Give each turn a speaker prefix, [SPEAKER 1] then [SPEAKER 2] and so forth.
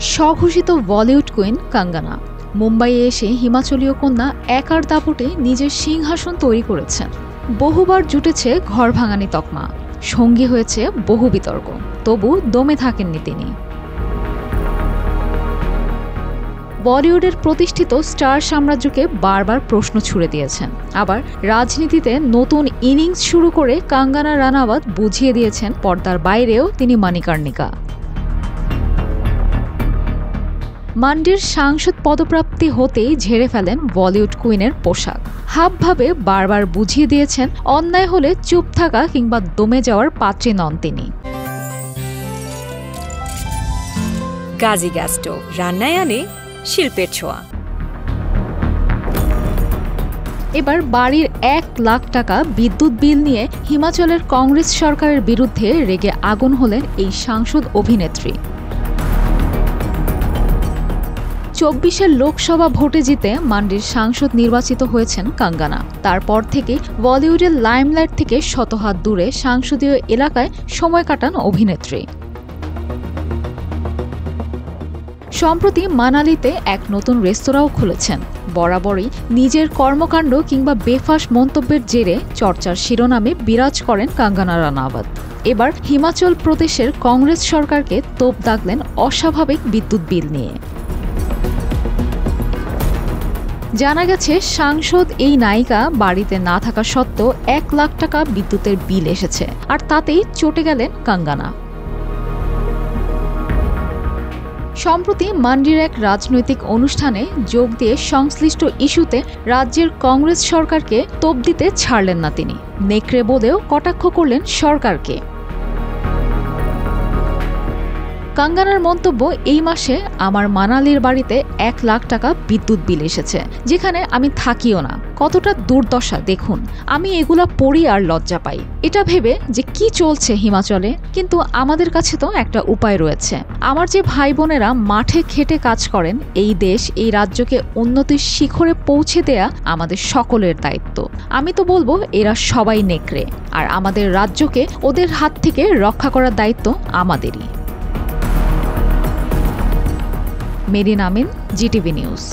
[SPEAKER 1] স্বঘোষিত বলিউড কুইন কঙ্গনা মুম্বাইয়ে এসে হিমাচলীয় কন্যা একার দাপটে নিজের সিংহাসন তৈরি করেছেন। বহুবার জুটেছে ঘর ভাঙানি তকমা, সঙ্গী হয়েছে বহু বিতর্ক, তবু দমে থাকেননি তিনি। বলিউডের প্রতিষ্ঠিত স্টার সাম্রাজ্যকে বারবার প্রশ্ন ছুড়ে দিয়েছেন। আবার রাজনীতিতে নতুন ইনিংস শুরু করে কঙ্গনা রানাওয়াত বুঝিয়ে দিয়েছেন পর্দার বাইরেও তিনি মানিকার্ণিকা। মান্ডির সাংসদ পদপ্রাপ্তি হতেই ঝেড়ে ফেলেন বলিউড কুইনের পোশাক। হাবভাবে বারবার বুঝিয়ে দিয়েছেন অন্যায় হলে চুপ থাকা কিংবা দমে যাওয়ার পাত্রী নন তিনি।
[SPEAKER 2] গাজী গ্যাস স্টোভ রান্নায় আনে শিল্পের ছোঁয়া।
[SPEAKER 1] এবার বাড়ির 1 লাখ টাকা বিদ্যুৎ বিল নিয়ে হিমাচলের কংগ্রেস সরকারের বিরুদ্ধে রেগে আগুন হলেন এই সাংসদ অভিনেত্রী। 24 লোকসভা ভোটে জিতে মান্ডির সাংসদ নির্বাচিত হয়েছেন কঙ্গনা। তারপর থেকে বলিউডের লাইমলাইট থেকে শতহাত দূরে সংসদীয় এলাকায় সময় কাটান অভিনেত্রী। সম্প্রতি মানালিতে এক নতুন রেস্তোরাঁও খুলেছেন। বরাবরই নিজের কর্মকাণ্ড কিংবা বেফাঁস মন্তব্যের জেরে চর্চার শিরোনামে বিরাজ করেন কঙ্গনা রানাওয়াত। এবার হিমাচল প্রদেশের কংগ্রেস সরকারকে তোপ দাগলেন অস্বাভাবিক বিদ্যুৎ বিল নিয়ে। জানা গেছে সাংসদ এই নায়িকা বাড়িতে না থাকা সত্ত্বেও 1 লাখ টাকা বিদ্যুতের বিল এসেছে, আর তাতেই চটে গেলেন কঙ্গনা। সম্প্রতি মান্ডির এক রাজনৈতিক অনুষ্ঠানে যোগ দিয়ে সংশ্লিষ্ট ইস্যুতে রাজ্যের কংগ্রেস সরকারকে তোপ দিতে ছাড়লেন না তিনি। নেকড়ে বলেও কটাক্ষ করলেন সরকারকে। কঙ্গনার মন্তব্য, এই মাসে আমার মানালির বাড়িতে 1 লাখ টাকা বিদ্যুৎ বিল এসেছে, যেখানে আমি থাকিও না। কতটা দুর্দশা দেখুন, আমি এগুলা পড়ি আর লজ্জা পাই। এটা ভেবে যে কি চলছে হিমাচলে, কিন্তু আমাদের কাছে তো একটা উপায় রয়েছে। আমার যে ভাই বোনেরা মাঠে খেটে কাজ করেন, এই দেশ এই রাজ্যকে উন্নতির শিখরে পৌঁছে দেয়া আমাদের সকলের দায়িত্ব। আমি তো বলবো এরা সবাই নেকড়ে, আর আমাদের রাজ্যকে ওদের হাত থেকে রক্ষা করার দায়িত্ব আমাদেরই। মেরিন আমিন, জিটিভি নিউজ।